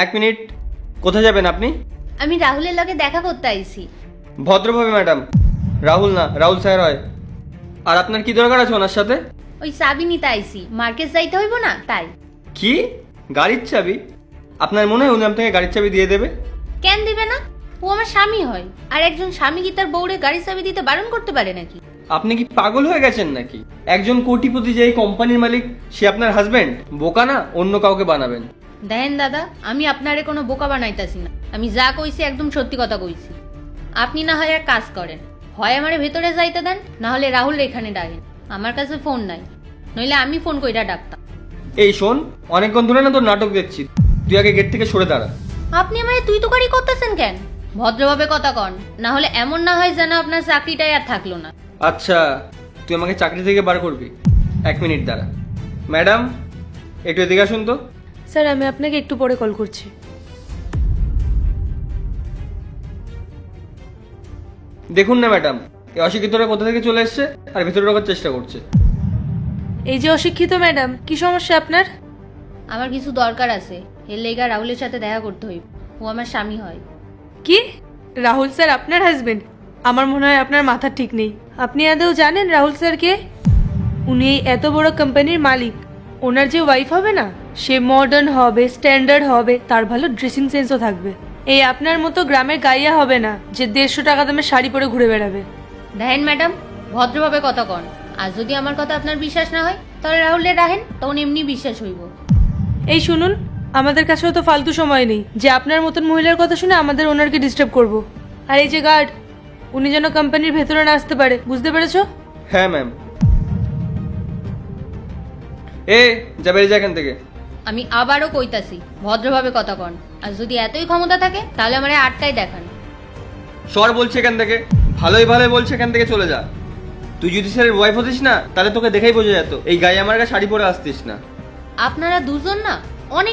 এক মিনিট, কোথায় যাবেন আপনি? আমি রাহুলের লগে দেখা করতে আইছি। ভদ্রভাবে ম্যাডাম। রাহুল না, রাহুল স্যার হয়। আর আপনার কি দরকার আছে ওনার সাথে? ওই চাবি নিতে আইছি, মার্কেট যাইতে হইব না তাই। কি? গাড়ির চাবি? আপনার মনে হয় উনি আপনাকে গাড়ির চাবি দিয়ে দেবে? কেন দিবে না? ও আমার স্বামী হয়, আর একজন স্বামী কি তার বউরে গাড়ির চাবি দিতে বারণ করতে পারে নাকি? আপনি কি পাগল হয়ে গেছেন নাকি? একজন কোটিপতি যে এই কোম্পানির মালিক সে আপনার হাজবেন্ড। বোকা না, অন্য কাউকে বানাবেন। দেখেন দাদা, আমি আপনারে কোনো বোকা বানাইতাছি না। আমি যা কইছি একদম সত্যি কথা কইছি। আপনি না হয় এক কাজ করেন, হয় আমারে ভেতরে যাইতে দেন, না হলে রাহুল এখানে ডাকেন। আমার কাছে ফোন নাই, নইলে আমি ফোন কইরা ডাকতাম। এই শোন, অনেকক্ষণ ধরে না তোর নাটক দেখছি, তুই আগে গেট থেকে সরে দাঁড়া। আপনি আমারে তুই তো গাড়ি করতেছেন কেন? ভদ্রভাবে কথা কন, না হলে এমন না হয় যেন আপনার চাকরিটাই আর থাকলো না। আচ্ছা, তুই আমাকে চাকরি থেকে বার করবি? এক মিনিট দাঁড়া। ম্যাডাম, একটু এদিকে আসুন তো। স্যার আমি আপনাকে একটু পরে কল করছি। দেখুন না ম্যাডাম, এই অশিক্ষিতরা কোথা থেকে চলে এসছে আর ভেতরে ঢোকার চেষ্টা করছে। এই যে অশিক্ষিত ম্যাডাম, কি সমস্যা আপনার? আমার কিছু দরকার আছে, এর লেগা রাহুলের সাথে দেখা করতে হইব। ও আমার স্বামী হয়। কি? রাহুল স্যার আপনার হাজবেন্ড? আমার মনে হয় আপনার মাথা ঠিক নেই। আপনি আদৌ জানেন রাহুল স্যার কে? উনি এই এত বড় কোম্পানির মালিক। ওনার যে ওয়াইফ হবে না, সে মডার্ন হবে, স্ট্যান্ডার্ড হবে, তার ভালো ড্রেসিং সেন্সও থাকবে। এই আপনার মতো গ্রামের গাইয়া হবে না যে 150 টাকা দামের শাড়ি পরে ঘুরে বেড়াবে। দেখেন ম্যাডাম, ভদ্রভাবে কথা কন। আর যদি আমার কথা আপনার বিশ্বাস না হয়, তাহলে রাহুলের রাখেন, তখন এমনি বিশ্বাস হইব। এই শুনুন, আমাদের কাছেও তো ফালতু সময় নেই যে আপনার মতন মহিলার কথা শুনে আমাদের ওনারকে ডিস্টার্ব করব। আর এই যে গার্ড, উনি যেন কোম্পানির ভেতরে না আসতে পারে, বুঝতে পেরেছো? হ্যাঁ ম্যাম। এ যা, বেরিয়ে যা এখান থেকে। আমি আবারও কইতাছি, ভদ্রভাবে কথা কন। আর যদি এতই ক্ষমতা থাকে, তাহলে আমারে আটটাই দেখান। সর বলছে এখান থেকে। ভালোই ভালোই বলছে এখান থেকে চলে যা। তুই যদি স্যারের ওয়াইফ হতিস না, তাহলে তোকে দেখেই বোঝা যেত এই গায়ে আমার কাছে শাড়ি পরে আসতিস না। আপনারা দুজন না অনেক